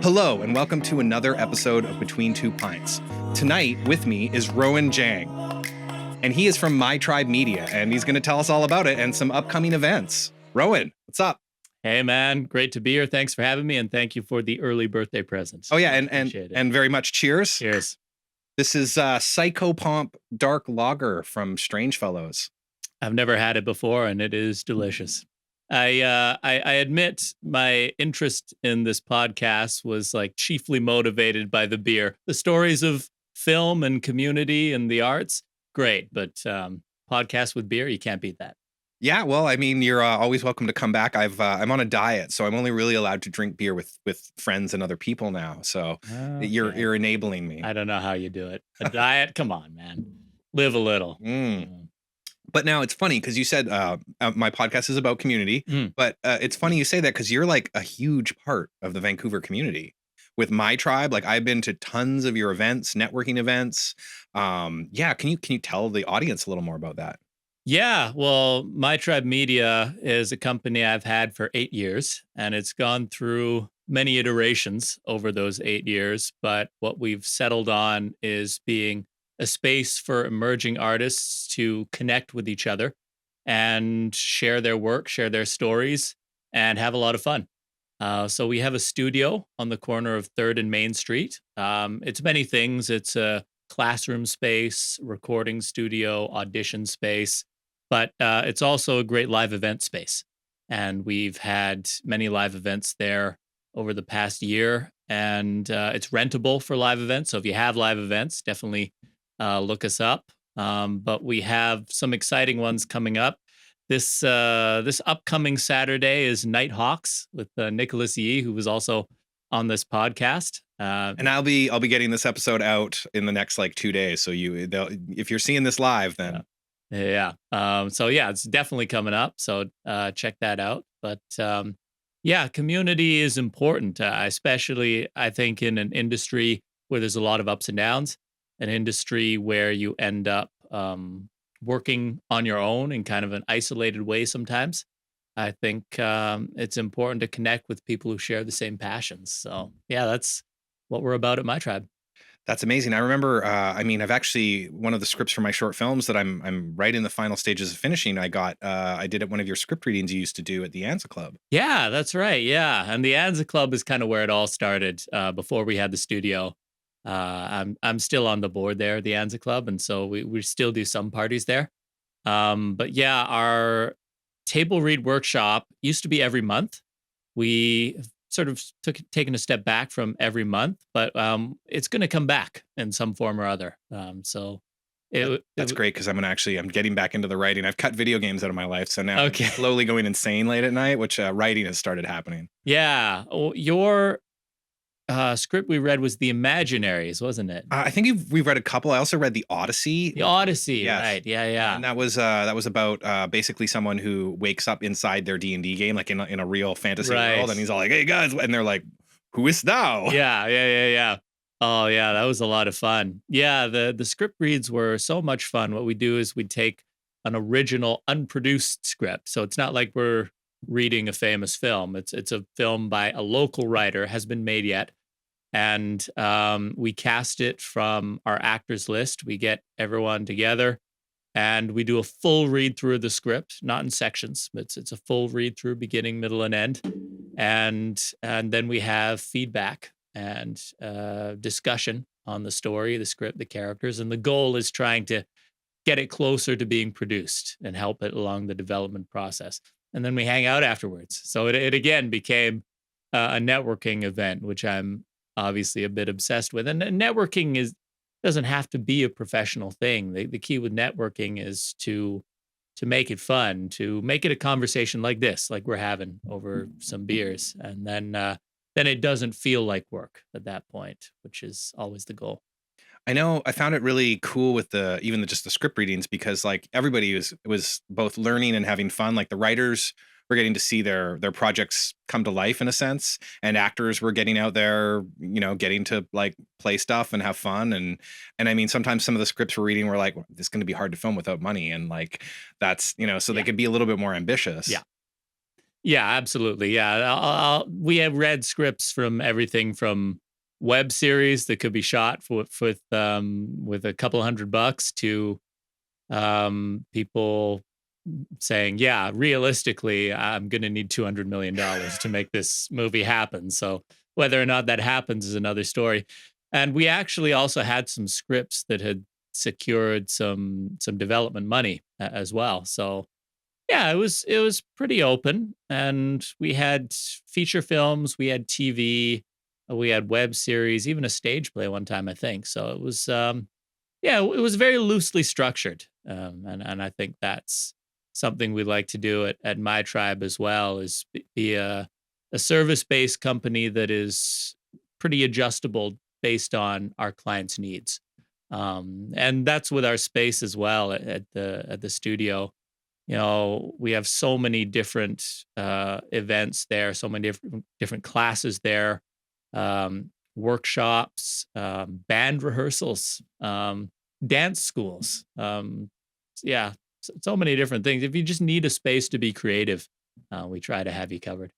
Hello, and welcome to another episode of Between Two Pints. Tonight, with me is Rowan Jang, and he is from MiTribe Media, and he's going to tell us all about it and some upcoming events. Rowan, what's up? Hey, man. Great to be here. Thanks for having me, and thank you for the early birthday presents. Oh, yeah, and very much cheers. Cheers. This is Psychopomp Dark Lager from Strangefellows. I've never had it before, and it is delicious. I admit my interest in this podcast was like chiefly motivated by the beer. The stories of film and community and the arts, great, but podcast with beer, you can't beat that. Yeah, well, I mean, you're always welcome to come back. I'm on a diet, so I'm only really allowed to drink beer with friends and other people now. So Okay. you're enabling me. I don't know how you do it. A diet, come on, man, live a little. But now it's funny because you said my podcast is about community, but it's funny you say that because you're like a huge part of the Vancouver community. With MiTribe, like I've been to tons of your events, networking events. Yeah, can you tell the audience a little more about that? Yeah, well, MiTribe Media is a company I've had for 8 years, and it's gone through many iterations over those 8 years. But what we've settled on is being a space for emerging artists to connect with each other and share their work, share their stories, and have a lot of fun. So we have a studio on the corner of 3rd and Main Street. It's many things. It's a classroom space, recording studio, audition space, but it's also a great live event space. And we've had many live events there over the past year, and it's rentable for live events. So if you have live events, definitely look us up. But we have some exciting ones coming up. This upcoming Saturday is Nighthawks with Nicholas Yee, who was also on this podcast. And I'll be getting this episode out in the next like 2 days. So if you're seeing this live, then yeah. So yeah, it's definitely coming up. So check that out. But yeah, community is important, especially I think in an industry where there's a lot of ups and downs, an industry where you end up working on your own in kind of an isolated way sometimes. I think it's important to connect with people who share the same passions. So yeah, that's what we're about at MiTribe. that's amazing. I remember, I've actually one of the scripts for my short films that I'm right in the final stages of finishing. I did at one of your script readings you used to do at the Anza Club. Yeah, that's right. Yeah, and the Anza Club is kind of where it all started. Before we had the studio, I'm still on the board there, at the Anza Club, and so we still do some parties there. But yeah, our table read workshop used to be every month. We sort of taken a step back from every month, but it's going to come back in some form or other. That's great because I'm getting back into the writing. I've cut video games out of my life, so now Okay. I'm slowly going insane late at night, which writing has started happening. Yeah, your script we read was The Imaginaries, wasn't it? I think we've read a couple. I also read The Odyssey. The Odyssey, Yes. right? Yeah. And that was about basically someone who wakes up inside their D&D game, like in a real fantasy Right. world, and he's all like, "Hey guys," and they're like, "Who is thou?" Yeah. Oh yeah, that was a lot of fun. Yeah, the script reads were so much fun. What we do is we take an original unproduced script. So it's not like we're reading a famous film. It's a film by a local writer, has been made yet. And we cast it from our actors list. We get everyone together and we do a full read through of the script, not in sections. It's a full read through, beginning, middle, and end. And then we have feedback and discussion on the story, the script, the characters. And the goal is trying to get it closer to being produced and help it along the development process. And then we hang out afterwards. So it again became a networking event, which I'm obviously a bit obsessed with. And networking doesn't have to be a professional thing. The key with networking is to make it fun, to make it a conversation like this, like we're having over some beers. And then it doesn't feel like work at that point, which is always the goal. I know I found it really cool with just the script readings because like everybody was both learning and having fun. Like the writers were getting to see their projects come to life in a sense, and actors were getting out there, getting to like play stuff and have fun. And I mean, sometimes some of the scripts we're reading were like, this is going to be hard to film without money, and like that's so they could be a little bit more ambitious. Yeah. Yeah, absolutely. Yeah, we have read scripts from everything from web series that could be shot with a couple $100 to people saying, "Yeah, realistically, I'm going to need $200 million to make this movie happen." So whether or not that happens is another story. And we actually also had some scripts that had secured some development money as well. So yeah, it was pretty open, and we had feature films, we had TV, we had web series, even a stage play one time, I think. So it was, yeah, it was very loosely structured, and I think that's something we like to do at My Tribe as well, is be a service based company that is pretty adjustable based on our clients' needs, and that's with our space as well at the studio. We have so many different events there, so many different classes there, workshops, band rehearsals, dance schools. Yeah, so many different things. If you just need a space to be creative, we try to have you covered.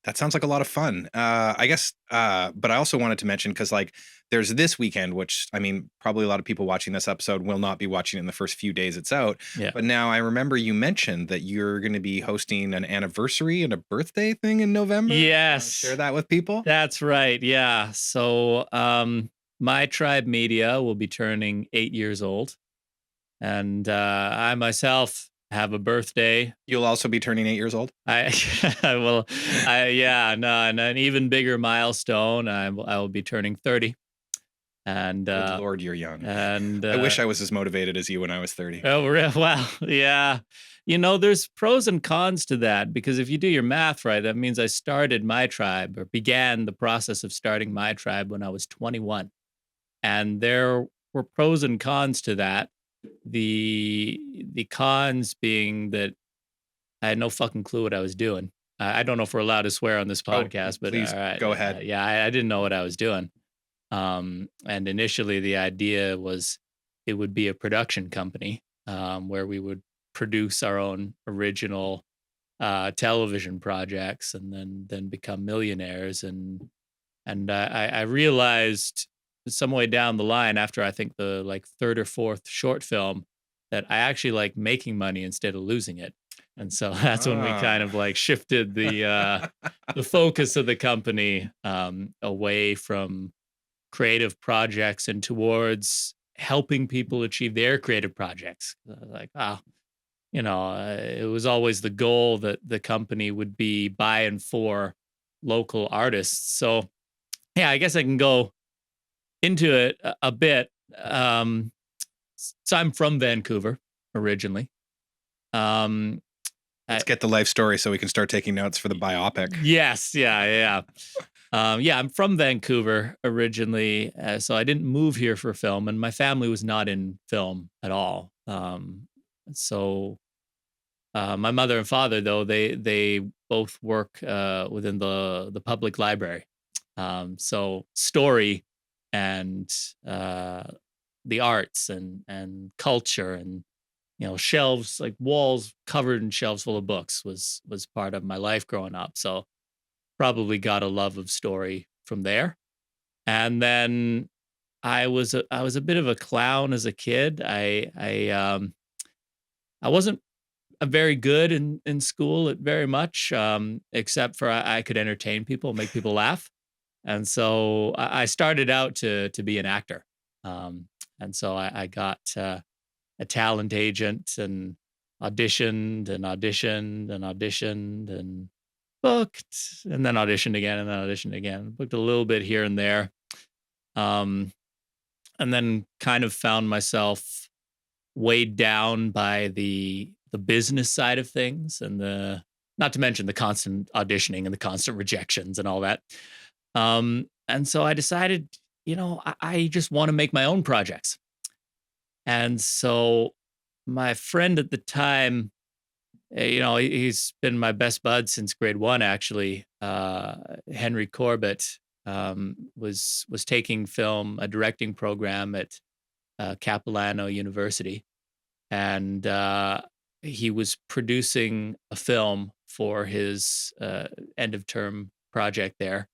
That sounds like a lot of fun. I guess, but I also wanted to mention because, like, there's this weekend, which I mean, probably a lot of people watching this episode will not be watching it in the first few days it's out. Yeah. But now I remember you mentioned that you're going to be hosting an anniversary and a birthday thing in November. Share Yes, that with people. that's right. Yeah. So, my tribe media will be turning 8 years old, and I myself have a birthday. You'll also be turning 8 years old. I I will, yeah, no, and an even bigger milestone. I will be turning 30, and Good Lord, you're young. and I wish I was as motivated as you when I was 30. oh, well, yeah. There's pros and cons to that, because if you do your math right, that means I started my tribe, or began the process of starting my tribe, when I was 21. And there were pros and cons to that. The cons being that I had no fucking clue what I was doing. I don't know if we're allowed to swear on this Oh, podcast, but please all right. go ahead. Yeah, I didn't know what I was doing. And initially, the idea was it would be a production company, where we would produce our own original television projects, and then become millionaires. And I realized some way down the line, after I think the like third or fourth short film, that I actually like making money instead of losing it. And so that's when we kind of Ah. like shifted the focus of the company, away from creative projects and towards helping people achieve their creative projects. Like, wow, it was always the goal that the company would be by and for local artists. So, yeah, I guess I can go into it a bit. So I'm from Vancouver originally. Um, Let's I, get the life story so we can start taking notes for the biopic. yes, yeah, yeah. Yeah, I'm from Vancouver originally, so I didn't move here for film, and my family was not in film at all. So my mother and father, though, they both work within the public library. So story and the arts and culture, and shelves, like walls covered in shelves full of books, was part of my life growing up. So probably got a love of story from there. And then I was a bit of a clown as a kid. I wasn't very good in school at very much, except for I could entertain people, make people laugh. And so I started out to be an actor. And so I got a talent agent, and auditioned and auditioned and auditioned and booked, and then auditioned again, and then auditioned again. Booked a little bit here and there. Um, and then kind of found myself weighed down by the business side of things, and the not to mention the constant auditioning and the constant rejections and all that. And so I decided, I just want to make my own projects. And so my friend at the time, he's been my best bud since grade one, actually. Henry Corbett, was taking film, a directing program at Capilano University, and he was producing a film for his end of term project there,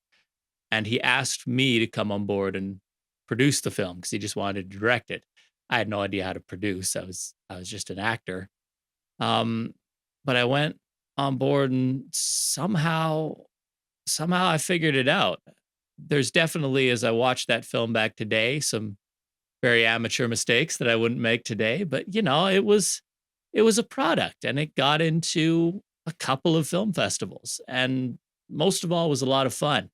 and he asked me to come on board and produce the film because he just wanted to direct it. I had no idea how to produce. I was just an actor. Um, but I went on board and somehow I figured it out. There's definitely, as I watch that film back today, some very amateur mistakes that I wouldn't make today, but it was a product and it got into a couple of film festivals, and most of all was a lot of fun.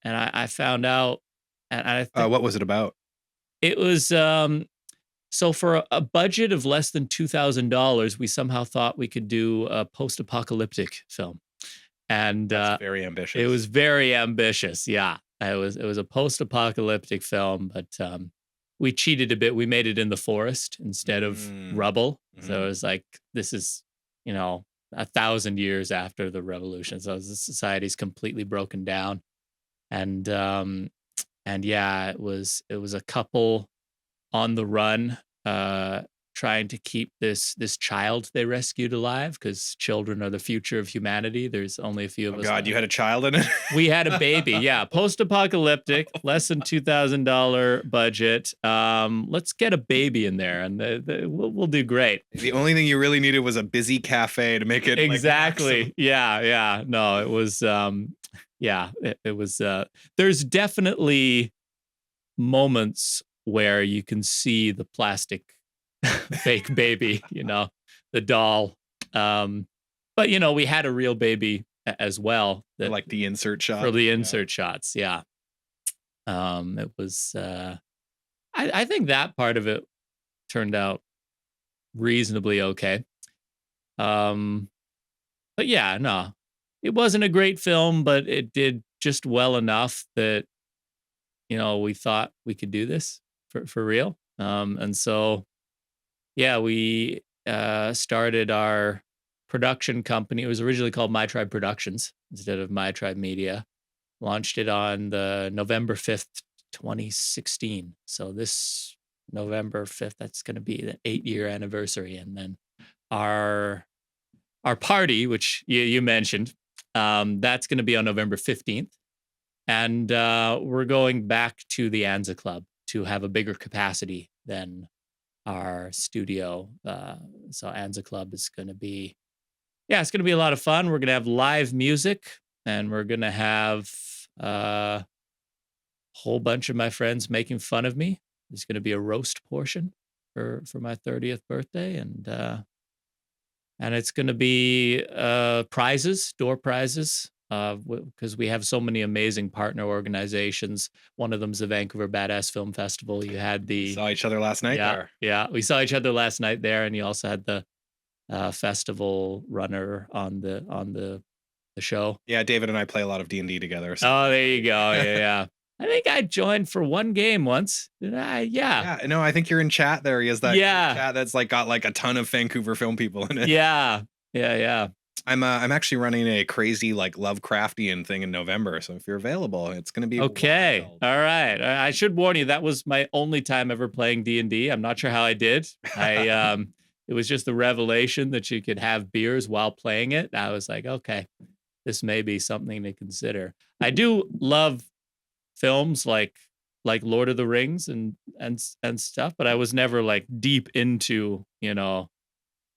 And I found out, and I think What was it about? it was so for a budget of less than $2,000, we somehow thought we could do a post-apocalyptic film, and That's very it ambitious. was very ambitious. Yeah, it was a post-apocalyptic film, but we cheated a bit. We made it in the forest instead of Mm, rubble, so mhm. it was like this is you know 1,000 years after the revolution, so the society's completely broken down, and yeah, it was a couple on the run, uh, trying to keep this child they rescued alive because children are the future of humanity. There's only a few of Oh us God, left. you had a child in it? We had a baby, yeah, post-apocalyptic, less than $2,000 budget. Let's get a baby in there, and we'll do great. The only thing you really needed was a busy cafe to make it like maximum. Exactly. Yeah, yeah. No, it was yeah, it was there's definitely moments where you can see the plastic fake baby, the doll. Um, but we had a real baby as well For that like the insert for shot. the Yeah. insert shots. Yeah. It was I think that part of it turned out reasonably okay. Um, but yeah, no. It wasn't a great film, but it did just well enough that, we thought we could do this for real. And so yeah, we started our production company. It was originally called MiTribe Productions instead of MiTribe Media. Launched it on the November 5th, 2016. So this November 5th, that's going to be the 8-year anniversary. And then our our party, which you mentioned, that's going to be on November 15th. And we're going back to the Anza Club to have a bigger capacity than our studio. So Anza Club is going to be, yeah, it's going to be a lot of fun. We're going to have live music, and we're going to have a whole bunch of my friends making fun of me. There's going to be a roast portion for my 30th birthday, and it's going to be prizes, door prizes, because we have so many amazing partner organizations. One of them's the Vancouver Badass Film Festival. You had We the saw each other last night Yeah, there. yeah. We saw each other last night there, and you also had the festival runner on the show. Yeah, David and I play a lot of D&D together, so Oh, that's there you go. funny. Yeah, yeah. I think I joined for one game once. Did I? Yeah, Yeah, no, I think you're in chat there. He has that group yeah, chat that's like got like a ton of Vancouver film people in it. yeah, yeah, yeah. I'm actually running a crazy like Lovecraftian thing in November, so if you're available, it's gonna be Okay, wild. all right. I should warn you that was my only time ever playing D&D. I'm not sure how I did. It was just the revelation that you could have beers while playing it. I was like, okay, this may be something to consider. I do love films like Lord of the Rings and stuff, but I was never like deep into,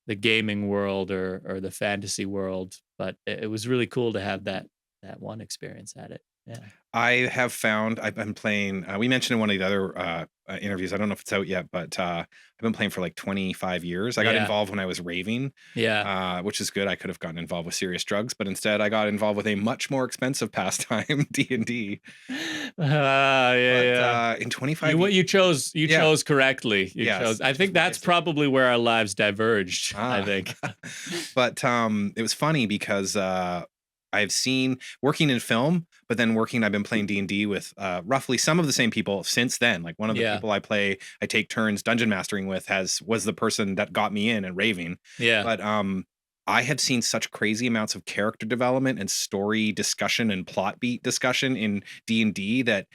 the gaming world or the fantasy world, but it was really cool to have that one experience at it. Yeah. I have found I've been playing. We mentioned in one of the other interviews. I don't know if it's out yet, but I've been playing for like 25 years. I got Yeah. involved when I was raving, Yeah. which is good. I could have gotten involved with serious drugs, but instead I got involved with a much more expensive pastime, D&D. Yeah, But yeah. in You 25, what you yeah, chose correctly. You yes, chose I just think what I that's said. probably where our lives diverged, I Ah, think. but it was funny because I've seen working in film, but then working, I've been playing D&D with roughly some of the same people since then. Like one of the Yeah. people I take turns dungeon mastering with was the person that got me in and raving. Yeah. But I have seen such crazy amounts of character development and story discussion and plot beat discussion in D&D that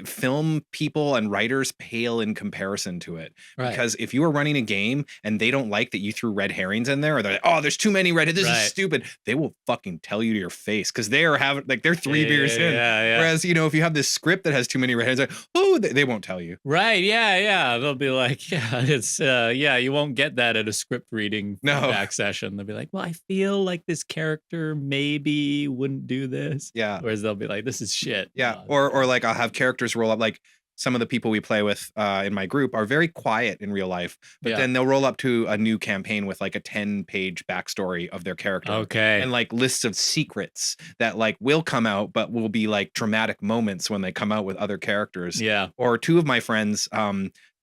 film people and writers pale in comparison to it, Right. because if you are running a game and they don't like that you threw red herrings in there, or they're like, oh, there's too many red, this is Right. stupid, they will fucking tell you to your face, because they are having like they're Yeah, 3 beers in. yeah. Whereas, if you have this script that has too many red herrings, like, oh, they won't tell you. Right. Yeah. They'll be like, yeah, yeah, you won't get that at a script reading No. feedback session. They'll be like, well, I feel like this character maybe wouldn't do this. Yeah. Whereas they'll be like, this is shit. Yeah, or like I'll have characters roll up. Like some of the people we play with in my group are very quiet in real life, but Yeah. then they'll roll up to a new campaign with like a 10-page backstory of their character. Okay. And like lists of secrets that like will come out, but will be like dramatic moments when they come out with other characters. Yeah. Or two of my friends,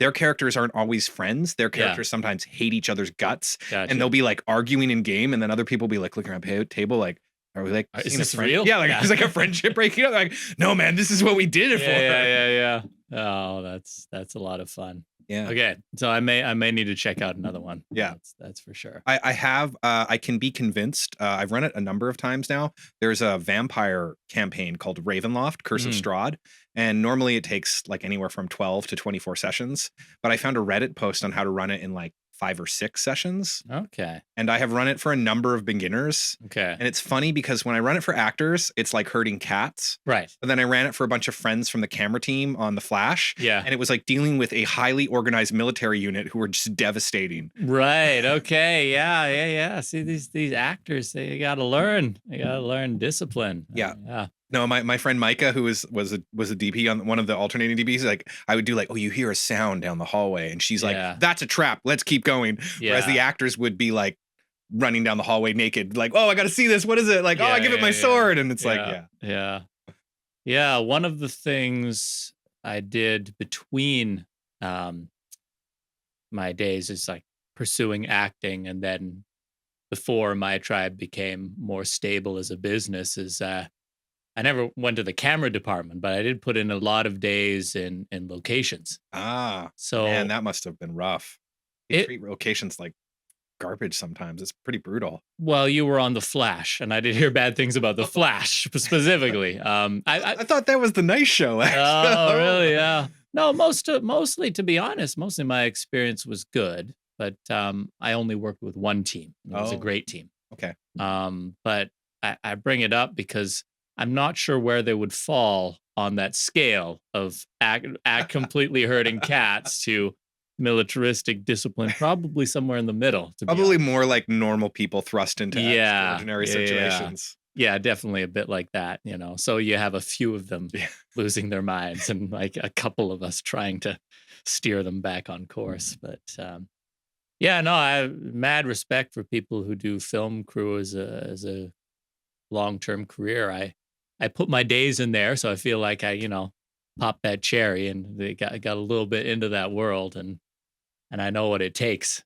their characters aren't always friends. Their Yeah. characters sometimes hate each other's guts, Gotcha. and they'll be like arguing in game, and then other people will be like looking around the table like, are we like, Is seeing this a friend? real? Yeah, like Yeah. it's like a friendship breaking up. Like, no, man, this is what we did it for. Yeah. Oh, that's a lot of fun. Yeah. Okay, so I may need to check out another one. Yeah. That's for sure. I can be convinced. I've run it a number of times now. There's a vampire campaign called Ravenloft, Curse of Strahd. And normally it takes like anywhere from 12 to 24 sessions. But I found a Reddit post on how to run it in like 5 or 6 sessions. Okay. And I have run it for a number of beginners. Okay. And it's funny because when I run it for actors, it's like herding cats. Right. But then I ran it for a bunch of friends from the camera team on The Flash. Yeah. And it was like dealing with a highly organized military unit who were just devastating. Right. Okay. Yeah. See, these actors, they gotta learn. They gotta learn discipline. Yeah. Yeah. No, my friend Micah, who was a DP on one of the alternating DPs, like I would do like, oh, you hear a sound down the hallway, and she's like, Yeah. that's a trap. Let's keep going. Whereas the Yeah. actors would be like running down the hallway naked, like, oh, I got to see this. What is it? Like, oh, I give it my sword, and it's like, Yeah. One of the things I did between my days is like pursuing acting, and then before MiTribe became more stable as a business is I never went to the camera department, but I did put in a lot of days in locations. So man, that must have been rough. You it treat locations like garbage sometimes. It's pretty brutal. well, you were on the Flash, and I did hear bad things about the Flash specifically. I thought that was the nice show. Actually. Oh, really? Yeah. No, mostly, to be honest, mostly my experience was good, but I only worked with one team. It was a Oh. great team. Okay. But I bring it up because I'm not sure where they would fall on that scale of act completely hurting cats to militaristic discipline. Probably somewhere in the middle. To be Probably honest. more like normal people thrust into Yeah. extraordinary Yeah. situations. Yeah, definitely a bit like that, So you have a few of them Yeah. losing their minds, and like a couple of us trying to steer them back on course. But yeah, no, I have mad respect for people who do film crew as a long-term career. I put my days in there, so I feel like I popped that cherry, and they got a little bit into that world, and I know what it takes.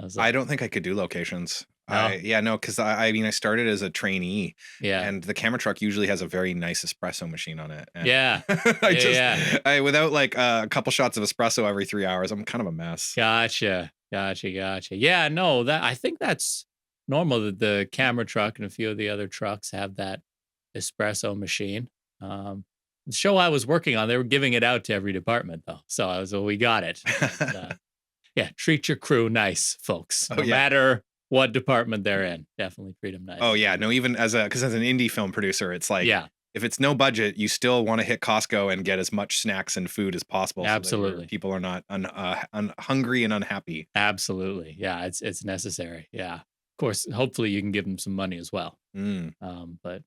So, I don't think I could do locations. No? No, because I mean, I started as a trainee, Yeah. and the camera truck usually has a very nice espresso machine on it. And Yeah. without like a couple shots of espresso every 3 hours, I'm kind of a mess. Gotcha. Yeah, no, that I think that's normal that the camera truck and a few of the other trucks have that espresso machine. The show I was working on, they were giving it out to every department though. So we got it. Yeah, treat your crew nice, folks. No matter what department they're in. Definitely treat them nice. Oh yeah, no, even as an indie film producer, it's like, Yeah. if it's no budget, you still want to hit Costco and get as much snacks and food as possible. so that your Absolutely. people are not hungry and unhappy. Absolutely. Yeah, it's necessary. Yeah. Of course, hopefully you can give them some money as well. Mm. But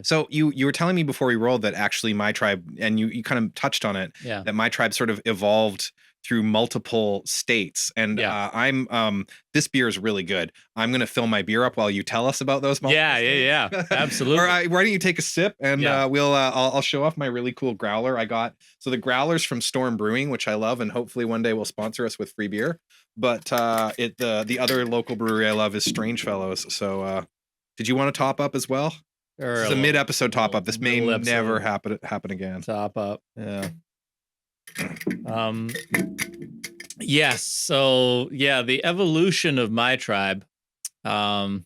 So you were telling me before we rolled that actually MiTribe, and you kind of touched on it, yeah. that MiTribe sort of evolved through multiple states. And Yeah. I'm this beer is really good. I'm gonna fill my beer up while you tell us about those multiple Yeah. states. Absolutely. Or why don't you take a sip, and Yeah. I'll show off my really cool growler I got. So the growler's from Storm Brewing, which I love, and hopefully one day will sponsor us with free beer. But the other local brewery I love is Strange Fellows. So did you want to top up as well? Or This is a mid-episode top up. This may middle never episode. happen again. Top up. Yeah. Yes. So yeah, the evolution of MiTribe. Yeah,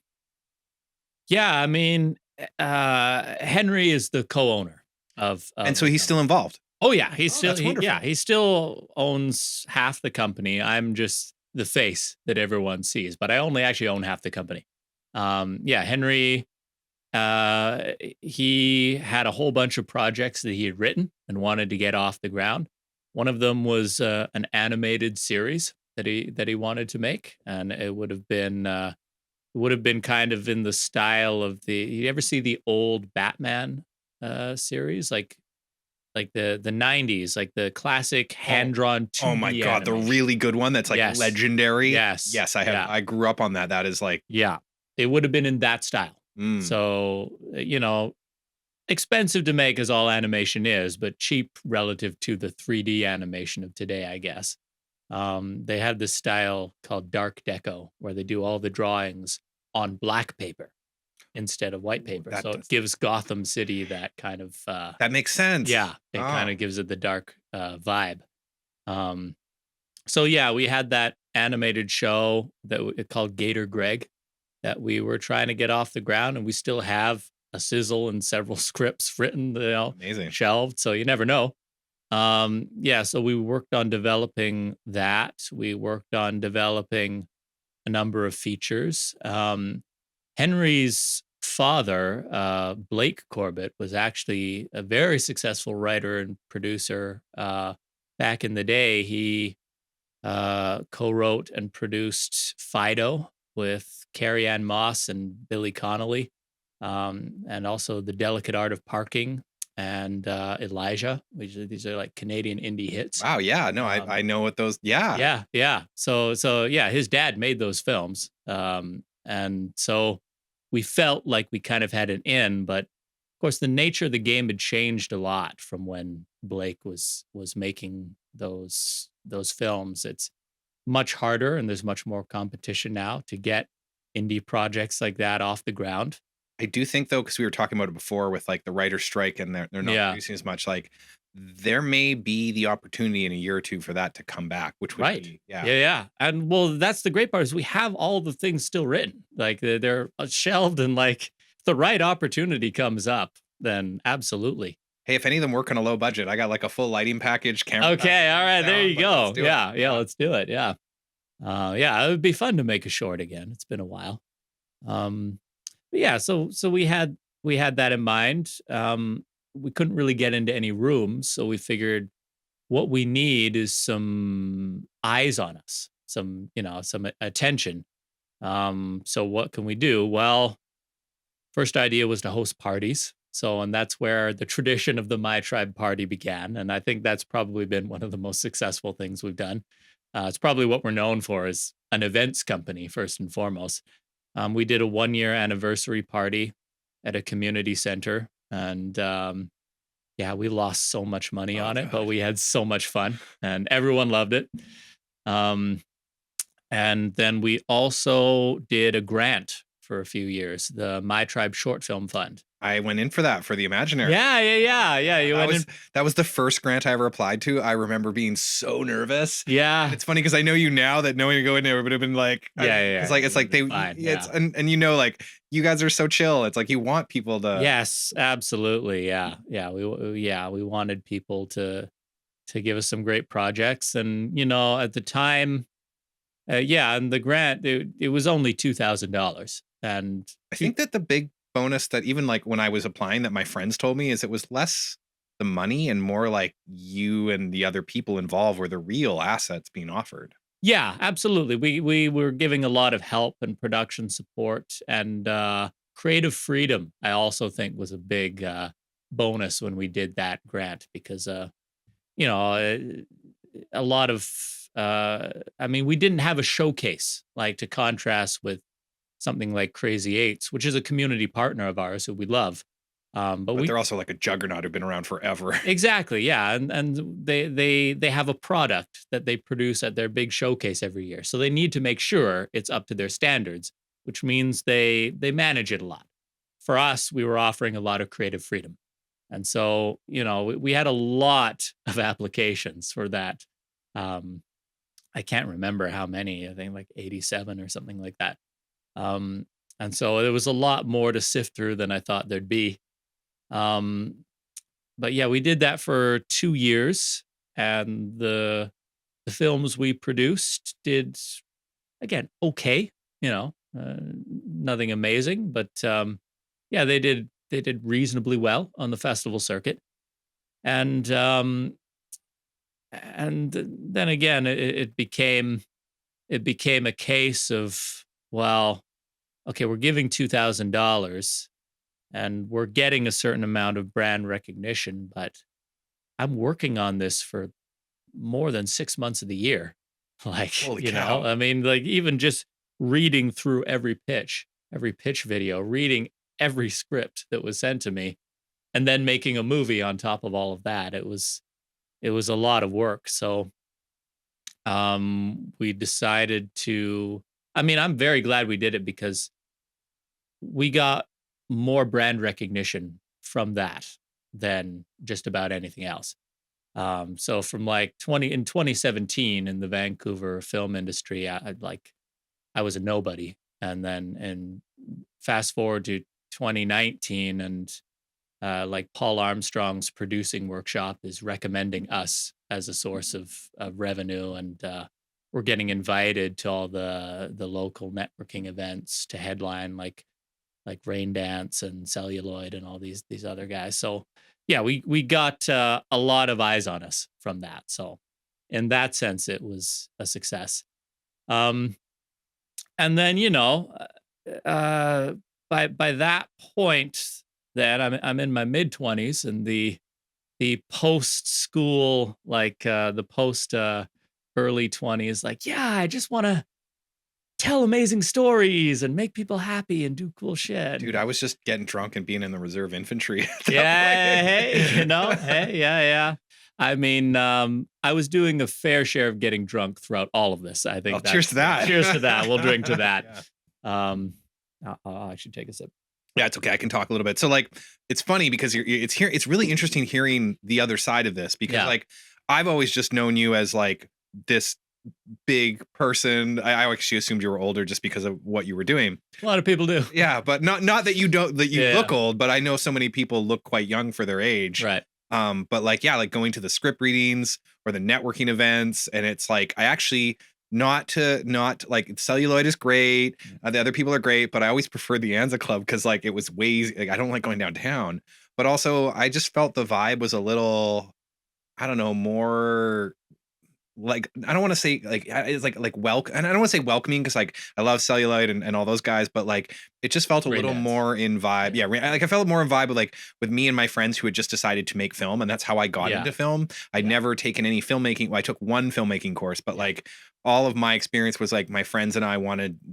I mean, Henry is the co-owner. And of so the he's still company. involved. Oh yeah, he's Oh, still that's he yeah, wonderful. he still owns half the company. I'm just the face that everyone sees, but I only actually own half the company. Yeah, Henry, uh, he had a whole bunch of projects that he had written and wanted to get off the ground. One of them was an animated series that he wanted to make, and it would have been kind of in the style of the. You ever see the old Batman series, like the '90s, like the classic Oh, hand drawn oh my 2D god, the animation? really good one that's, like, Yes, legendary. yes, Yes, I have yeah. I grew up on that. That is, like Yeah, it would have been in that style. mm, So, expensive to make as all animation is, but cheap relative to the 3D animation of today, I guess. They have this style called dark deco where they do all the drawings on black paper instead of white ooh, paper. that So it does gives Gotham City that kind of that makes sense. yeah, it kind Oh, of gives it the dark vibe. Um, so yeah, we had that animated show called Gator Greg that we were trying to get off the ground, and we still have a sizzle and several scripts written, amazing. shelved. So you never know. Yeah, so we worked on developing that. We worked on developing a number of features. Henry's father, Blake Corbett, was actually a very successful writer and producer. Back in the day, he co-wrote and produced Fido with Carrie Ann Moss and Billy Connolly, and also The Delicate Art of Parking and Elijah. These are like Canadian indie hits. Wow, yeah, no, Um, I know what those yeah. yeah, yeah. So yeah, his dad made those films, and so we felt like we kind of had an in, but of course, the nature of the game had changed a lot from when Blake was making those films. It's much harder, and there's much more competition now to get indie projects like that off the ground. I do think though, because we were talking about it before with, like, the writer's strike and they're not Yeah, producing as much, like, there may be the opportunity in a year or 2 for that to come back, which would right. be yeah. Yeah, yeah. And well, that's the great part is we have all the things still written. Like they're shelved, and like if the right opportunity comes up, then absolutely. Hey, if any of them work on a low budget, I got, like, a full lighting package, camera Okay, all package, right, there sound, you like, let's go. do it. Yeah, yeah, Yeah. let's do it. Yeah. Yeah, it would be fun to make a short again. It's been a while. Um, but yeah, so we had that in mind. We couldn't really get into any rooms, so we figured what we need is some eyes on us, some attention. So what can we do? Well, first idea was to host parties. So, and that's where the tradition of the My Tribe party began. And I think that's probably been one of the most successful things we've done. It's probably what we're known for as an events company, first and foremost. We did a 1 year anniversary party at a community center. And yeah, we lost so much money Oh on it, but god. we had so much fun and everyone loved it. Um, and then we also did a grant for a few years, the My Tribe Short Film Fund. I went in for that for the Imaginary. Yeah, yeah, yeah, yeah. Yeah, You went in. that was the first grant I ever applied to. I remember being so nervous, and Yeah, it's funny because I know you now that knowing to go in there would have been like, yeah, yeah, it's yeah. like It it's would have like been they fine. yeah, it's Yeah. and like you guys are so chill. It's like you want people to Yes, absolutely. Yeah, yeah. Yeah, we wanted people to give us some great projects, and at the time, yeah, and the grant it was only $2,000, and I two. think that the big bonus that even like when I was applying that my friends told me is it was less the money and more like you and the other people involved were the real assets being offered. Yeah, absolutely. We were giving a lot of help and production support and creative freedom. I also think was a big bonus when we did that grant because you know uh, a lot of I mean we didn't have a showcase like to contrast with something like Crazy Eights, which is a community partner of ours who we love. But But we they're also like a juggernaut who've been around forever. exactly, yeah, and they have a product that they produce at their big showcase every year, so they need to make sure it's up to their standards, which means they manage it a lot. For us, we were offering a lot of creative freedom, and so we had a lot of applications for that. Um, I can't remember how many. I think like 87 or something like that. Um, and so there was a lot more to sift through than I thought there'd be. Um, but yeah, we did that for 2 years, and the films we produced did again okay, you know, nothing amazing, but yeah, they did reasonably well on the festival circuit, and then again, it became a case of, well, okay, we're giving $2,000 and we're getting a certain amount of brand recognition, but I'm working on this for more than 6 months of the year. Like, Holy cow. I mean, like even just reading through every pitch video, reading every script that was sent to me, and then making a movie on top of all of that. It was a lot of work. So we decided to, I mean, I'm very glad we did it because we got more brand recognition from that than just about anything else. So from like 2017 in the Vancouver film industry, I was a nobody, and then and fast forward to 2019, and like Paul Armstrong's producing workshop is recommending us as a source of revenue, and we're getting invited to all the local networking events to headline, like Rain Dance and Celluloid and all these other guys. So yeah, we got a lot of eyes on us from that. So in that sense, it was a success. Um, and then uh, by that point, then I'm in my mid 20s, and the post school, like the post early 20s, like, yeah, I just want to tell amazing stories and make people happy and do cool shit. Dude, I was just getting drunk and being in the reserve infantry at that Yeah, hey, point. hey, yeah, yeah. I mean, I was doing a fair share of getting drunk throughout all of this. I Oh, think cheers that's to that. cheers to that. We'll drink to that. Yeah. Um, I should take a sip. Yeah, it's okay. I can talk a little bit. So like, it's funny because it's here. It's really interesting hearing the other side of this because Yeah, like, I've always just known you as like this big person. I actually assumed you were older just because of what you were doing. a lot of people do. Yeah, but not that you don't that you Yeah, look old, but I know so many people look quite young for their age. right. But like yeah, like going to the script readings or the networking events, and it's like I actually not like celluloid is great. The other people are great, but I always prefer the Anza Club because like it was ways like I don't like going downtown, but also I just felt the vibe was a little I don't know more like I don't want to say like it's like welcome and I don't want to say welcoming because like I love Cellulite and all those guys, but like it just felt a Rain little dance. more in vibe. Yeah, Yeah, like I felt more in vibe with like with me and my friends who had just decided to make film, and that's how I got yeah, into film. I'd yeah, never taken any filmmaking. Well, I took one filmmaking course, but yeah, like all of my experience was like my friends and I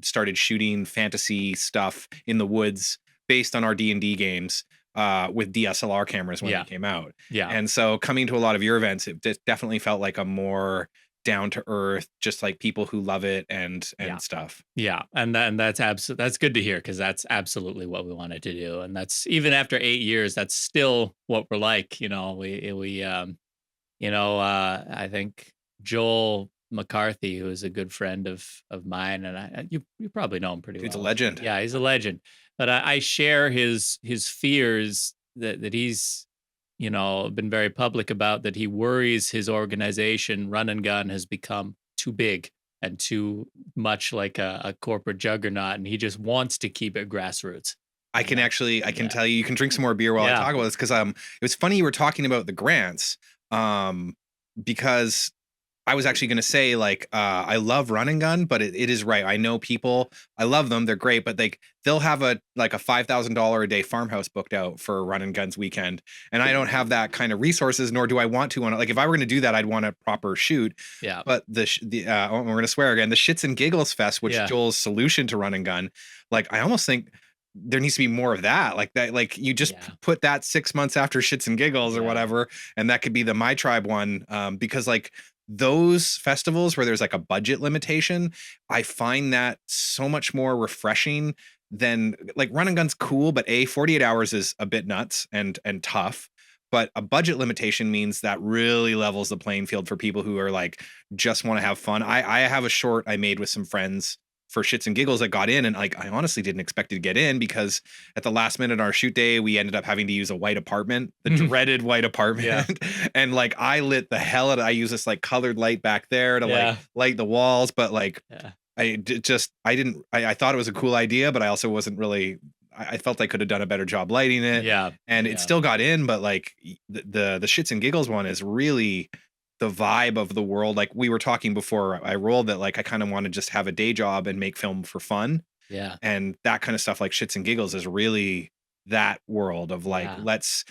started shooting fantasy stuff in the woods based on our D&D games with DSLR cameras when they yeah, came out. yeah, And so coming to a lot of your events, it definitely felt like a more down to earth, just like people who love it yeah. and stuff. Yeah, and that's good to hear because that's absolutely what we wanted to do, and that's even after 8 years, that's still what we're like. I think Joel McCarthy, who is a good friend of mine, and you probably know him pretty Dude's a well. legend. Yeah, he's a legend. But I share his fears that he's been very public about, that he worries his organization Run and Gun has become too big and too much like a corporate juggernaut, and he just wants to keep it grassroots. And I can yeah, tell you, you can drink some more beer while I yeah, talk about this because it was funny you were talking about the grants um because I was actually going to say like I love Run and Gun, but it is right. I know people, I love them, they're great, but like they'll have a like a $5,000 a day farmhouse booked out for Run and Gun's weekend, and I don't have that kind of resources, nor do I want to. Like if I were going to do that, I'd want a proper shoot. yeah, But we're going to swear again, the Shits and Giggles Fest, which yeah, Joel's solution to Run and Gun, like I almost think there needs to be more of that, like that, like you just yeah, put that 6 months after Shits and Giggles or yeah, whatever, and that could be the MiTribe one, because like those festivals where there's like a budget limitation, I find that so much more refreshing than like Run and Gun's cool, but 48 hours is a bit nuts and tough. But a budget limitation means that really levels the playing field for people who are like just want to have fun. I have a short I made with some friends for shits and giggles that got in, and like I honestly didn't expect it to get in because at the last minute on our shoot day we ended up having to use a white apartment, the dreaded white Yeah. apartment. And like I lit the hell out of, I use this like colored light back there to like Yeah. light the walls, but like Yeah. I didn't I thought it was a cool idea, but I also wasn't really, I felt I could have done a better job lighting it, Yeah. and it Yeah. still got in. But like the shits and giggles one is really the vibe of the world. Like we were talking before I rolled, that like I kind of want to just have a day job and make film for fun, Yeah. and that kind of stuff like shits and giggles is really that world of like, Yeah. let's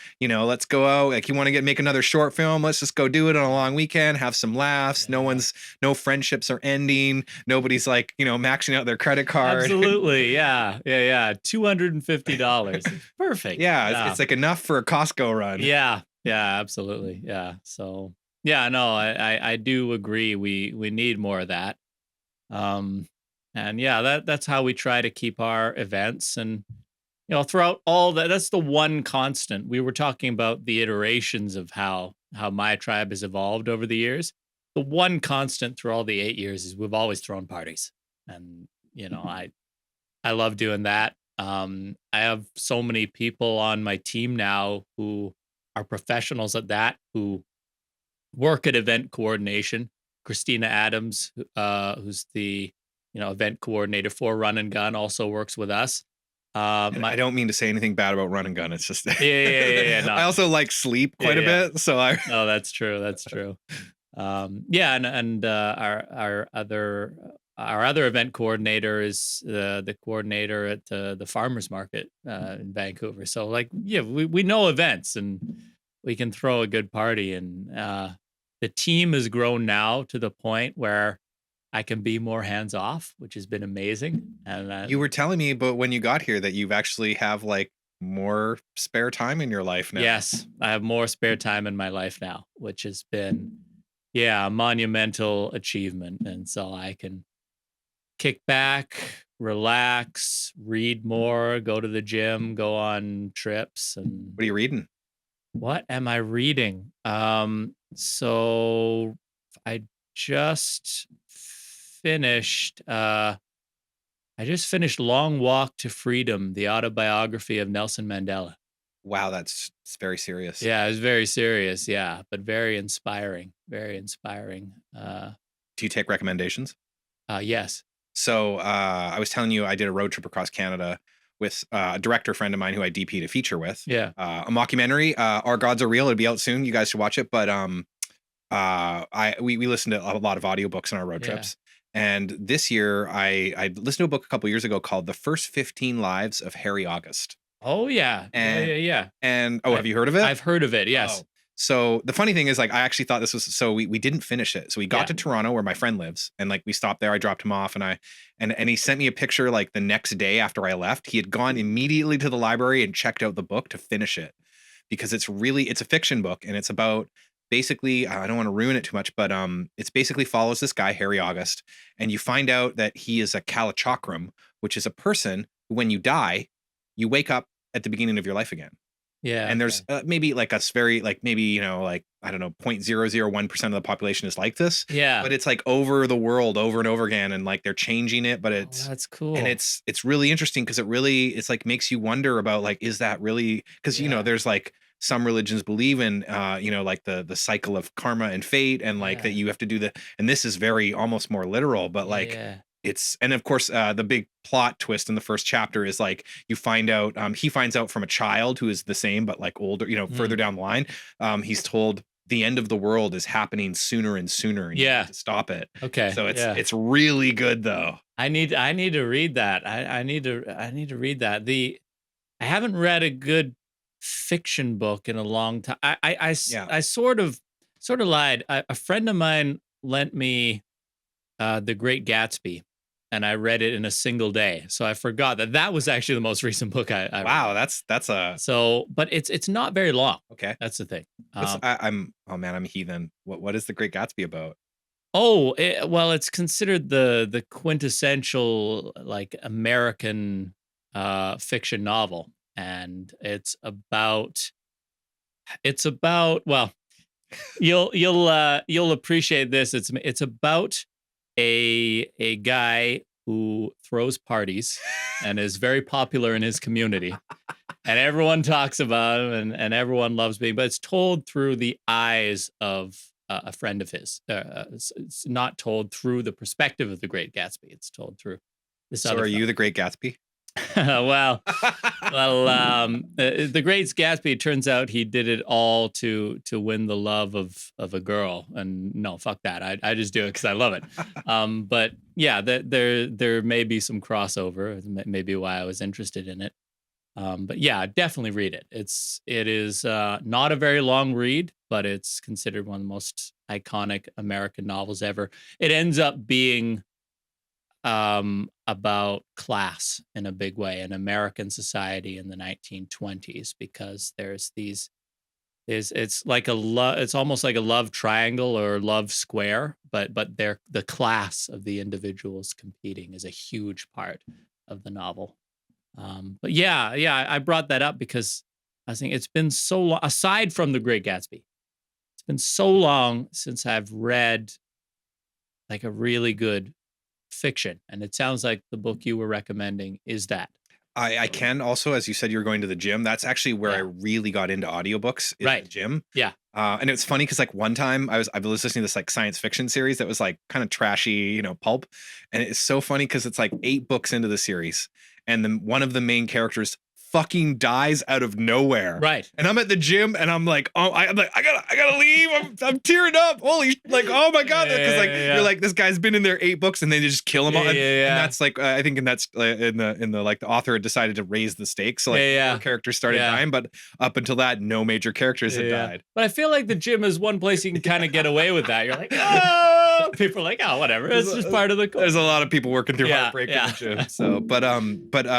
go out, like you want to make another short film, let's just go do it on a long weekend, have some laughs, Yeah. no friendships are ending, nobody's like maxing out their credit card. Absolutely. Yeah. Yeah. Yeah. $250. Perfect. Yeah, Yeah. it's like enough for a Costco run. Yeah. Yeah. Absolutely. Yeah. So yeah, no, I do agree. We need more of that. Um, and yeah, that's how we try to keep our events. And throughout all that, that's the one constant. We were talking about the iterations of how my tribe has evolved over the years. The one constant through all the 8 years is we've always thrown parties. And I love doing that. I have so many people on my team now who are professionals at that, who work at event coordination. Christina Adams, who's the event coordinator for Run and Gun, also works with us. And I My don't mean to say anything bad about Run and Gun. It's just Yeah, I no, also like sleep yeah, quite a yeah. bit, so I No, that's true. That's true. Yeah, and our other event coordinator is the coordinator at the farmers market in Vancouver. So like, yeah, we know events and we can throw a good party. And the team has grown now to the point where I can be more hands off, which has been amazing. And you were telling me, but when you got here, that you've actually have like more spare time in your life now. yes, I have more spare time in my life now, which has been, yeah, a monumental achievement. And so I can kick back, relax, read more, go to the gym, go on trips. And What are you reading? what am I reading? So I just finished I just finished Long Walk to Freedom, the autobiography of Nelson Mandela. Wow, it's very serious. Yeah, it was very serious, yeah, but very inspiring, very inspiring. Do you take recommendations? Yes. So I was telling you I did a road trip across Canada with a director friend of mine who I DP'd a feature with. Yeah. A mockumentary. Our Gods Are Real. It'll be out soon. You guys should watch it. But we listened to a lot of audiobooks on our road Yeah. trips. And this year I listened to a book a couple years ago called The First 15 Lives of Harry August. Oh, yeah. Yeah, And yeah, yeah. have you heard of it? I've heard of it, yes. Oh. So the funny thing is, like, I actually thought this was, so we didn't finish it. So we got Yeah. to Toronto where my friend lives, and like we stopped there. I dropped him off, and and he sent me a picture like the next day after I left. He had gone immediately to the library and checked out the book to finish it because it's a fiction book, and it's about basically, I don't want to ruin it too much, but it's basically follows this guy Harry August, and you find out that he is a kalachakram, which is a person who, when you die, you wake up at the beginning of your life again. Yeah, And there's okay. maybe like a very like maybe like I don't know 0.001% of the population is like this, Yeah. but it's like over the world over and over again, and like they're changing it, but Oh, that's and cool. it's really interesting because it's like makes you wonder about like, is that really, because Yeah, there's like some religions believe in like the cycle of karma and fate, and like that yeah, you have to do and this is very almost more literal, but like yeah, and of course the big plot twist in the first chapter is like you find out, he finds out from a child who is the same but like older, further mm, down the line. He's told the end of the world is happening sooner and sooner, and you need yeah, to stop it. okay, So yeah. it's really good though. I need to read that. I need to read that. I haven't read a good fiction book in a long time. Yeah. I sort of lied. A friend of mine lent me The Great Gatsby, and I read it in a single day. So I forgot that was actually the most recent book I read. Wow, that's a So, but it's not very long. okay. That's the thing. What's Um, I'm oh man, I'm a heathen. What is The Great Gatsby about? well, it's considered the quintessential like American fiction novel, and it's about well, you'll appreciate this. It's about a guy who throws parties and is very popular in his community. And everyone talks about him and everyone loves being, but it's told through the eyes of a friend of his. It's not told through the perspective of the Great Gatsby. It's told through this So other are fellow. you the Great Gatsby? well, the Great Gatsby. It turns out he did it all to win the love of a girl, and no, fuck that. I just do it because I love it. But yeah, there may be some crossover. Maybe why I was interested in it. But yeah, definitely read it. It is not a very long read, but it's considered one of the most iconic American novels ever. It ends up being about class in a big way in American society in the 1920s, because there's these is it's like it's almost like a love triangle or love square, but they're the class of the individuals competing is a huge part of the novel. But yeah, I brought that up because I think it's been so long, aside from The Great Gatsby, it's been so long since I've read like a really good fiction. And it sounds like the book you were recommending is that. I can also, as you said, you were going to the gym. That's actually where I Yeah. really got into audiobooks in the Right. gym. Yeah. And it's funny because like one time I was listening to this like science fiction series that was like kind of trashy, pulp. And it's so funny because it's like 8 books into the series, and then one of the main characters fucking dies out of nowhere. Right. And I'm at the gym and I'm like, oh, I'm like, I gotta leave. I'm tearing up. Holy, like, oh my god, because like Yeah. you're like, this guy's been in there 8 books, and they just kill him all. Yeah. And that's like, I think, and that's in the like the author had decided to raise the stakes, so like Yeah. more characters started Yeah. dying, but up until that, no major characters had died. But I feel like the gym is one place you can kind of get away with that. You're like, oh, people are like, oh, whatever. It's just part of the course. There's a lot of people working through Yeah, heartbreak yeah. in the gym. So, but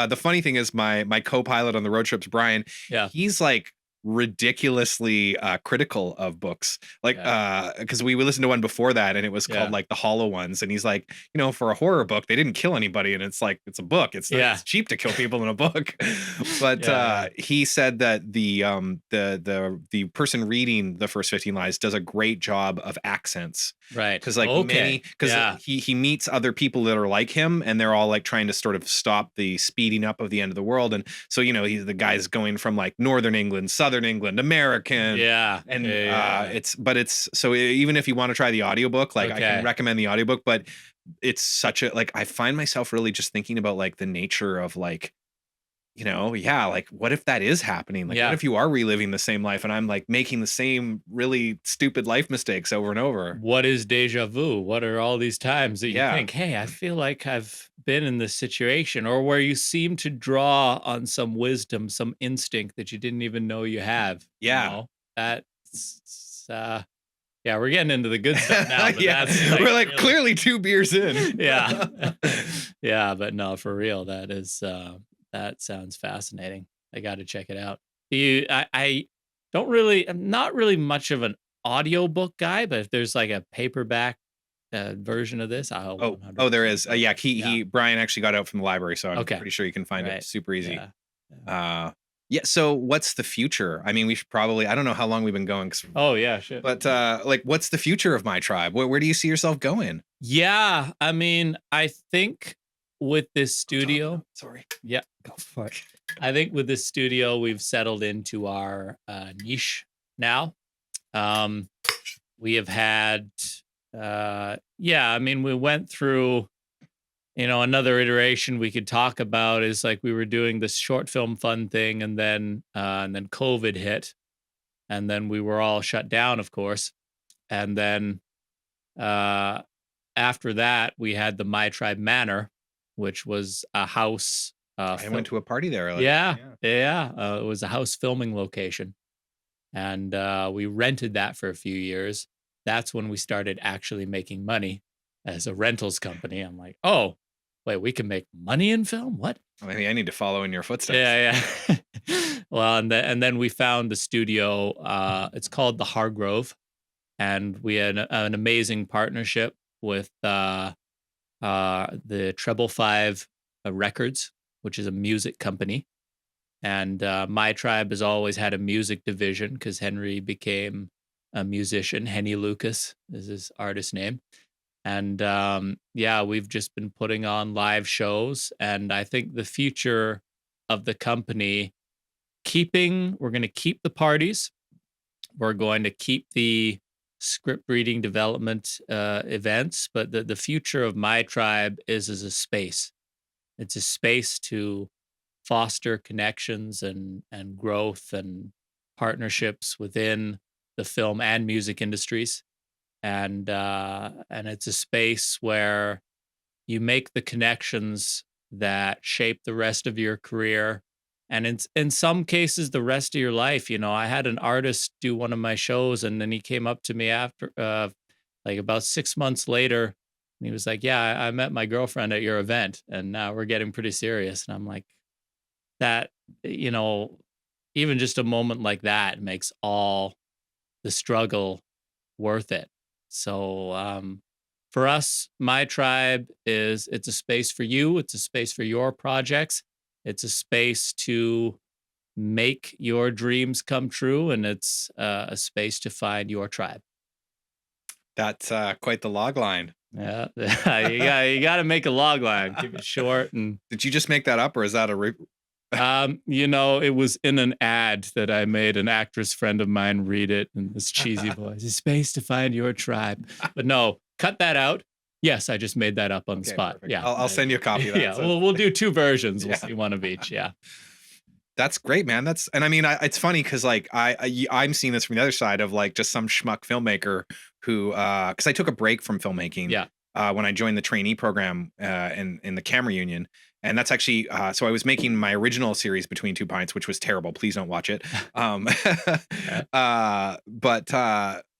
the funny thing is, my co-pilot on the road trips, Brian, Yeah. he's like ridiculously critical of books, like because we listened to one before that and it was called like The Hollow Ones, and he's like, for a horror book they didn't kill anybody, and it's like, it's a book, it's cheap to kill people in a book. But he said that the person reading the first 15 lies does a great job of accents, Right. because like he meets other people that are like him, and they're all like trying to sort of stop the speeding up of the end of the world. And so he's the guy's going from like northern England, southern England, American, and it's so even if you want to try the audiobook, like I can recommend the audiobook, but it's such a, like, I find myself really just thinking about like the nature of like, like what if that is happening? Like what if you are reliving the same life and I'm like making the same really stupid life mistakes over and over? What is deja vu? What are all these times that you think, hey, I feel like I've been in this situation, or where you seem to draw on some wisdom, some instinct that you didn't even know you have. That's we're getting into the good stuff now. But that's like, we're like really, clearly 2 beers in. But no, for real, that is that sounds fascinating. I got to check it out. I don't really, I'm not really much of an audiobook guy, but if there's like a paperback version of this, I'll. There is. He Brian actually got out from the library, so I'm pretty sure you can find it super easy. So what's the future? I mean, we should probably, I don't know how long we've been going. Shit. But like, what's the future of MiTribe? Where do you see yourself going? Yeah, I mean, I think with this studio, yeah, go for it. I think with this studio, we've settled into our niche now. We have had, I mean, we went through, another iteration we could talk about is like we were doing this short film fun thing, and then COVID hit, and then we were all shut down, of course, and then after that we had the MiTribe Manor, which was a house. I went to a party there. It was a house filming location, and we rented that for a few years. That's when we started actually making money as a rentals company. I'm like, oh, wait, we can make money in film? What? Maybe I need to follow in your footsteps. Yeah. Well, and then we found the studio. It's called the Hargrove, and we had an amazing partnership with the Treble 5 Records, which is a music company. And MiTribe has always had a music division because Henry became a musician. Henny Lucas is his artist name. And yeah, we've just been putting on live shows. And I think the future of the company, we're going to keep the parties, we're going to keep the script reading development events, but the future of my tribe is as a space. It's a space to foster connections and growth and partnerships within the film and music industries. And it's a space where you make the connections that shape the rest of your career, and in some cases the rest of your life. I had an artist do one of my shows, and then he came up to me after like about 6 months later, and he was like, "Yeah, I met my girlfriend at your event, and now we're getting pretty serious." And I'm like, that you know even just a moment like that makes all the struggle worth it. So for us, my tribe it's a space for you, it's a space for your projects, it's a space to make your dreams come true, and it's a space to find your tribe. That's quite the log line. Yeah, you got to make a log line, keep it short. And Did you just make that up, or is that a it was in an ad that I made an actress friend of mine read it in this cheesy voice. A space to find your tribe. But no, cut that out. Yes, I just made that up on the Okay, spot. perfect. Yeah. I'll send you a copy of that. Yeah, So we'll do two versions. We'll yeah. see one of each. Yeah. That's great, man. And I mean, it's funny because like I'm seeing this from the other side of like just some schmuck filmmaker who, because I took a break from filmmaking Yeah. when I joined the trainee program in the camera union, and that's actually so I was making my original series Between Two Pints, which was terrible. Please don't watch it. Yeah. But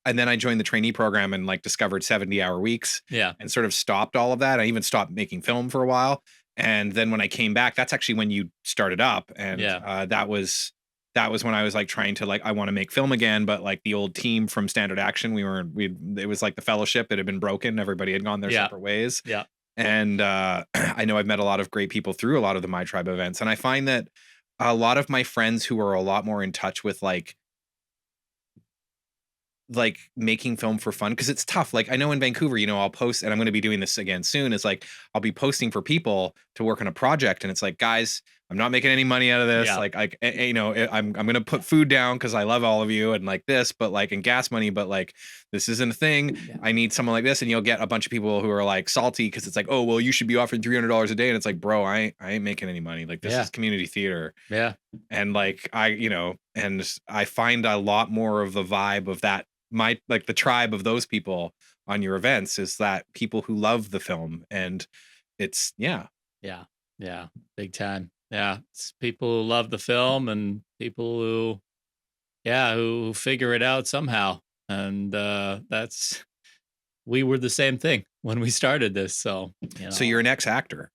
and then I joined the trainee program and like discovered 70-hour weeks Yeah. and sort of stopped all of that. I even stopped making film for a while. And then when I came back, that's actually when you started up, and Yeah. that was when I was like trying to like I want to make film again, but like the old team from Standard Action, we it was like the fellowship that had been broken. Everybody had gone their Yeah. separate ways, Yeah. and I know I've met a lot of great people through a lot of the My Tribe events, and I find that a lot of my friends who are a lot more in touch with like making film for fun, because it's tough. Like I know in Vancouver, I'll post, and I'm going to be doing this again soon. It's like I'll be posting for people to work on a project, and it's like, guys, I'm not making any money out of this. Yeah. I'm going to put food down because I love all of you and like this, but like and gas money, but like this isn't a thing. Yeah. I need someone like this, and you'll get a bunch of people who are like salty because it's like, oh well, you should be offering $300 a day, and it's like, bro, I ain't making any money. Like this Yeah. is community theater, Yeah. and like and I find a lot more of the vibe of that like the tribe of those people on your events is that people who love the film, and it's yeah. Yeah. Yeah. Big time. Yeah. It's people who love the film and people who figure it out somehow. And we were the same thing when we started this. So, So you're an ex-actor.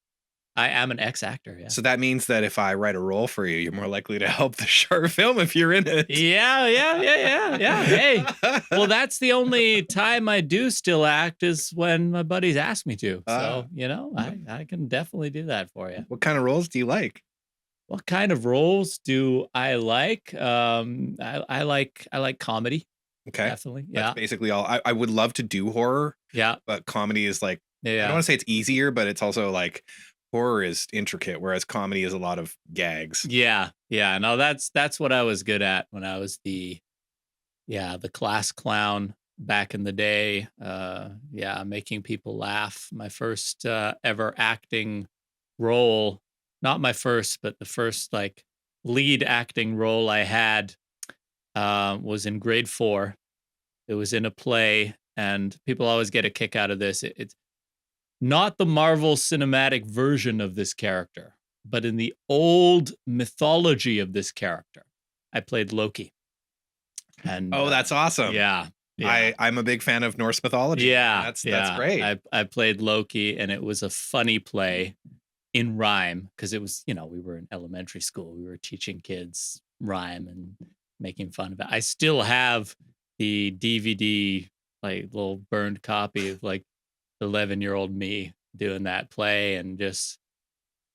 I am an ex-actor. Yeah. So that means that if I write a role for you, you're more likely to help the short film if you're in it. Yeah. Hey, well, that's the only time I do still act is when my buddies ask me to. So, I can definitely do that for you. What kind of roles do you like? What kind of roles do I like? I like comedy. Okay. Definitely. That's Yeah. basically all. I would love to do horror, Yeah. but comedy is like, I don't Yeah. want to say it's easier, but it's also like horror is intricate, whereas comedy is a lot of gags. Yeah. Yeah. No, that's what I was good at when I was the class clown back in the day. Yeah, making people laugh. My first ever acting role, not my first, but the first like lead acting role I had was in grade 4. It was in a play, and people always get a kick out of this. It's not the Marvel cinematic version of this character, but in the old mythology of this character, I played Loki. And Oh, that's awesome. yeah, yeah, I'm a big fan of Norse mythology. yeah, That's great. I played Loki, and it was a funny play in rhyme because it was, we were in elementary school. We were teaching kids rhyme and making fun of it. I still have the DVD, like little burned copy of like 11-year-old me doing that play and just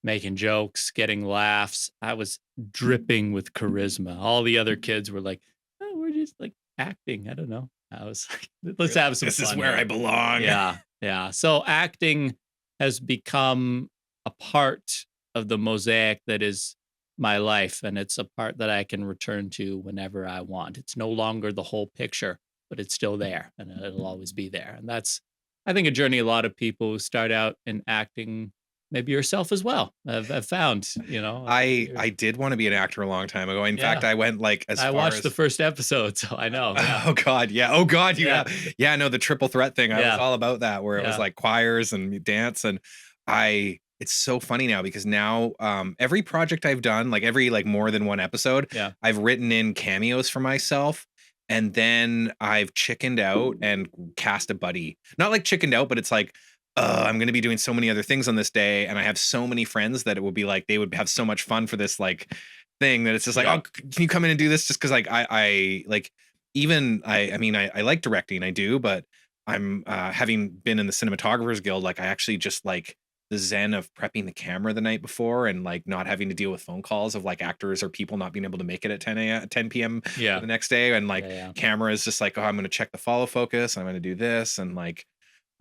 making jokes, getting laughs. I was dripping with charisma. All the other kids were like, "Oh, we're just like acting. I don't know." I was like, let's You're like, have some this is fun where I here. belong. Yeah, yeah. So acting has become a part of the mosaic that is my life, and it's a part that I can return to whenever I want. It's no longer the whole picture, but it's still there, and it'll always be there. And that's, I think, a journey a lot of people who start out in acting, maybe yourself as well, have found. I did want to be an actor a long time ago. In fact, Yeah. I went like as I far watched the as first episode, so I know. Yeah, oh god, yeah. Oh god, you yeah, have yeah, no, the triple threat thing. I was yeah, all about that where it was yeah, like choirs and dance and I it's so funny now because now every project I've done, like every like more than one episode, yeah, I've written in cameos for myself and then I've chickened out and cast a buddy. Not like chickened out, but it's like I'm going to be doing so many other things on this day and I have so many friends that it will be like they would have so much fun for this like thing that it's just like, yeah, oh, can you come in and do this? Just because like I like even I mean I like directing, I do, but I'm having been in the cinematographers guild, like I actually just like the zen of prepping the camera the night before and like not having to deal with phone calls of like actors or people not being able to make it at 10 p.m. for yeah, the next day and yeah, like yeah. camera is just like, oh, I'm going to check the follow focus, I'm going to do this and like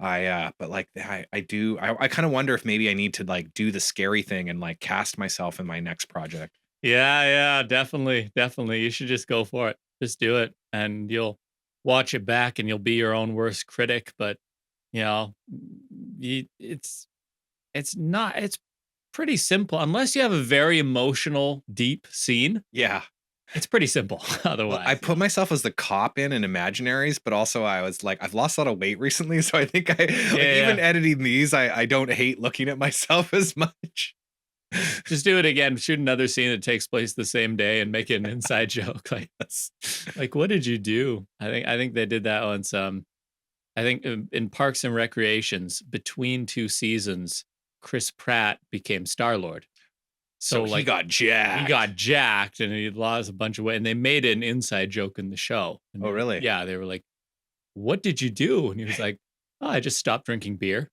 but like I do I kind of wonder if maybe I need to like do the scary thing and like cast myself in my next project. Yeah, yeah, definitely, definitely. You should just go for it. Just do it, and you'll watch it back, and you'll be your own worst critic. But you know, it's not. It's pretty simple unless you have a very emotional, deep scene. Yeah. It's pretty simple. Well, I Otherwise, put myself as the cop in Imaginaries, but also I was like, I've lost a lot of weight recently, so I think I yeah, like even yeah. editing these, I don't hate looking at myself as much. Just do it again. Shoot another scene that takes place the same day, and make it an inside joke. Yes. Like, what did you do? I think they did that once. I think in Parks and Recreations, between two seasons, Chris Pratt became Star Lord. So So he like got he jacked. got jacked and he lost a bunch of weight, and they made an inside joke in the show. And Oh, really? yeah, they were like, "What did you do?" And he was like, "Oh, I just stopped drinking beer."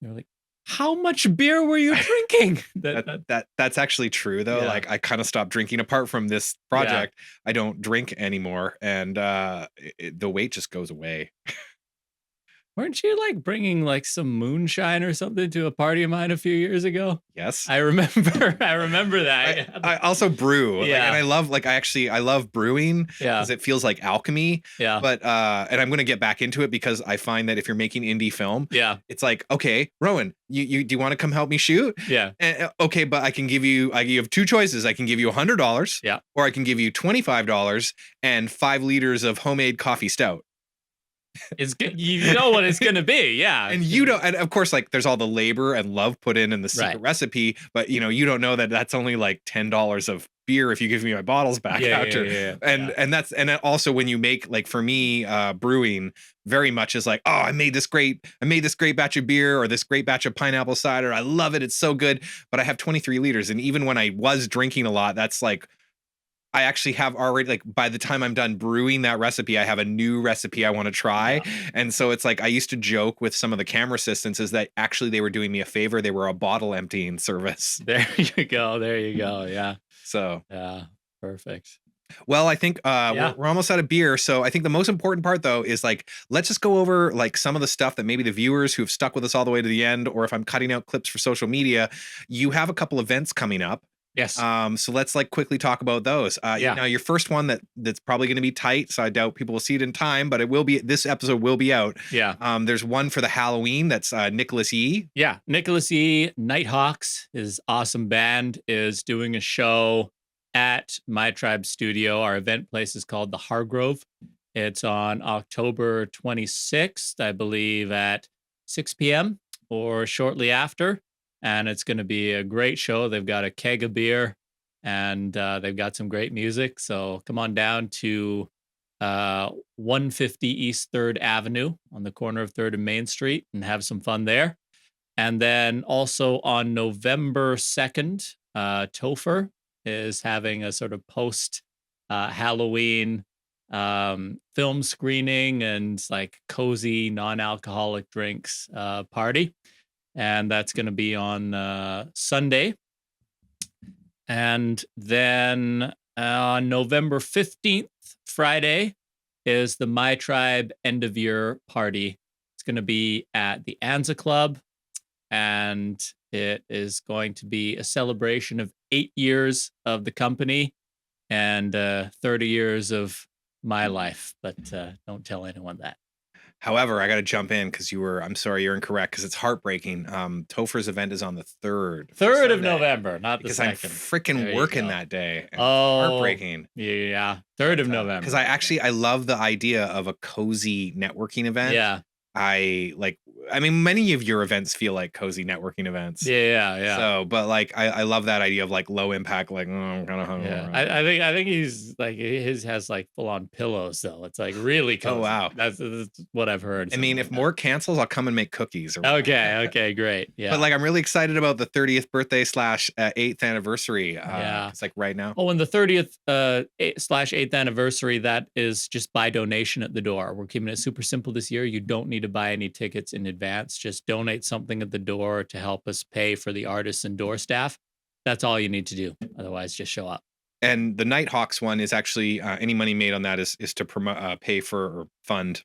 And they're like, "How much beer were you drinking?" That's actually true though. Yeah, Like I kind of stopped drinking apart from this yeah. project. I don't drink anymore and the weight just goes away. Weren't you like bringing like some moonshine or something to a party of mine a few years ago? Yes. I remember. I remember that. I Yeah. I also brew, like, and Yeah. I love, like, I love brewing Yeah. because it feels like alchemy, Yeah. but, and I'm gonna get back into it because I find that if you're making indie film, Yeah. it's like, "Okay, Rowan, you do you wanna come help me shoot? Yeah. Okay, but you have 2 choices. I can give you $100 Yeah. or I can give you $25 and 5 liters of homemade coffee stout." It's good. You know what it's gonna be. Yeah. And It's you gonna don't and of course, like, there's all the labor and love put in the secret right. recipe, but, you don't know that that's only, like, $10 of beer if you give me my bottles back Yeah, yeah, after. yeah, And yeah. and that's and then also when you make like, for me, brewing very much is like, "Oh, I made this great batch of beer or this great batch of pineapple cider. I love it. It's so good." But I have 23 liters, and even when I was drinking a lot, that's like I actually have already like by the time I'm done brewing that recipe, I have a new recipe I want to try. Yeah. And so it's like I used to joke with some of the camera assistants is that actually they were doing me a favor. They were a bottle emptying service. There you go. There you go. Yeah. So Yeah. Perfect. well, I think Yeah. we're almost out of beer. So I think the most important part though is like let's just go over like some of the stuff that maybe the viewers who've stuck with us all the way to the end, or if I'm cutting out clips for social media, you have a couple events coming up. Yes. So let's like quickly talk about those. Yeah. Now your first one that's probably going to be tight, so I doubt people will see it in time, but it will be. This episode will be out. Yeah. There's one for the Halloween. That's Nicholas Yee. Yeah. Nicholas E. Nighthawks, his awesome band, is doing a show at MiTribe Studio. Our event place is called the Hargrove. It's on October 26th, I believe, at 6 p.m. or shortly after. And it's going to be a great show. They've got a keg of beer and they've got some great music. So come on down to 150 East 3rd Avenue on the corner of 3rd and Main Street and have some fun there. And then also on November 2nd, Topher is having a sort of post Halloween film screening and like cozy non-alcoholic drinks party. And that's going to be on Sunday. And then on November 15th, Friday, is the MiTribe end of year party. It's going to be at the Anza Club, and it is going to be a celebration of 8 years of the company and 30 years of my life. But don't tell anyone that. However, I got to jump in because I'm sorry, you're incorrect because it's heartbreaking. Topher's event is on the 3rd, the 3rd of Sunday, November, not the because I'm 2nd. freaking There you working go. that day. And it's Oh, heartbreaking. yeah. 3rd of Because November. I love the idea of a cozy networking event. Yeah. I like, I mean, many of your events feel like cozy networking events. Yeah. So, but like, I love that idea of like low impact, like, I'm kind of Yeah, hungover. I think he's like his has like full on pillows though. It's like really Oh, cozy. wow. That's what I've heard. I Something mean, if like that. more cancels, I'll come and make cookies or whatever. Okay, great. But Yeah, like, I'm really excited about the 30th birthday slash 8th anniversary. yeah. Cause like right now, Oh, and the 30th slash 8th anniversary, that is just by donation at the door. We're keeping it super simple this year. You don't need to buy any tickets in advance. Just donate something at the door to help us pay for the artists and door staff. That's all you need to do. Otherwise, just show up. and the Nighthawks one is actually any money made on that is to promote, pay for or fund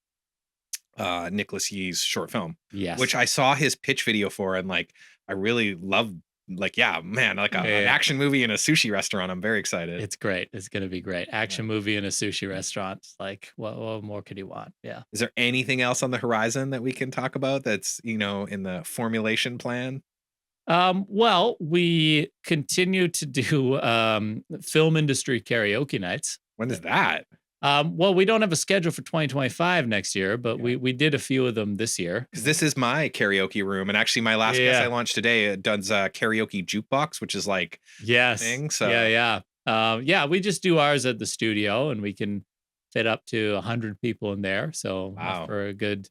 Nicholas Yee's short film, which Yes. I saw his pitch video for, and like I really love. Like, yeah, man, like an Yeah. action movie in a sushi restaurant. I'm very excited. It's great. It's gonna be great. Action movie in a sushi restaurant. Like, what more could you want? Yeah. Is there anything else on the horizon that we can talk about that's, in the formulation plan? Well, we continue to do film industry karaoke nights. When is that? Well, we don't have a schedule for 2025 next year, but Okay. we did a few of them this year. Because this is my karaoke room, and actually my last guest I Yeah. launched today does karaoke jukebox, which is like a Yes. thing. So Yeah. We just do ours at the studio, and we can fit up to 100 people in there. So wow. for a good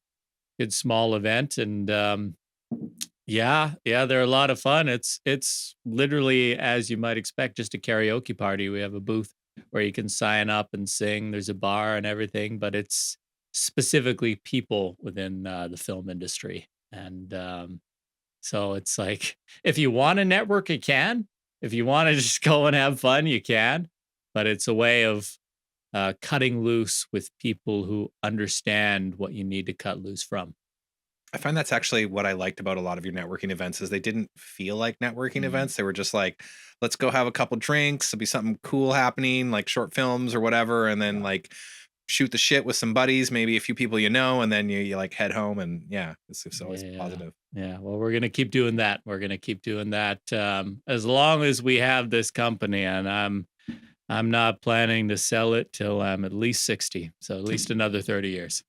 small event, and yeah, they're a lot of fun. It's literally as you might expect, just a karaoke party. We have a booth where you can sign up and sing. There's a bar and everything, but it's specifically people within the film industry. And so it's like if you want to network, you can. If you want to just go and have fun, you can. But it's a way of cutting loose with people who understand what you need to cut loose from. I find that's actually what I liked about a lot of your networking events is they didn't feel like networking events. They were just like, let's go have a couple drinks. There'll be something cool happening, like short films or whatever, and then like shoot the shit with some buddies, maybe a few people and then you like head home and yeah, it's always Yeah. positive. Yeah. Well, we're gonna keep doing that. We're gonna keep doing that as long as we have this company, and I'm not planning to sell it till I'm at least 60. So at least another 30 years.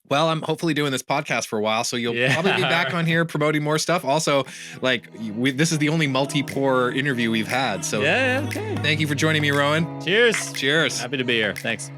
Well, I'm hopefully doing this podcast for a while, so you'll Yeah. probably be back on here promoting more stuff. Also, like this is the only multi-pour interview we've had, so Yeah. Okay. thank you for joining me, Rowan. Cheers. Cheers. Happy to be here. Thanks.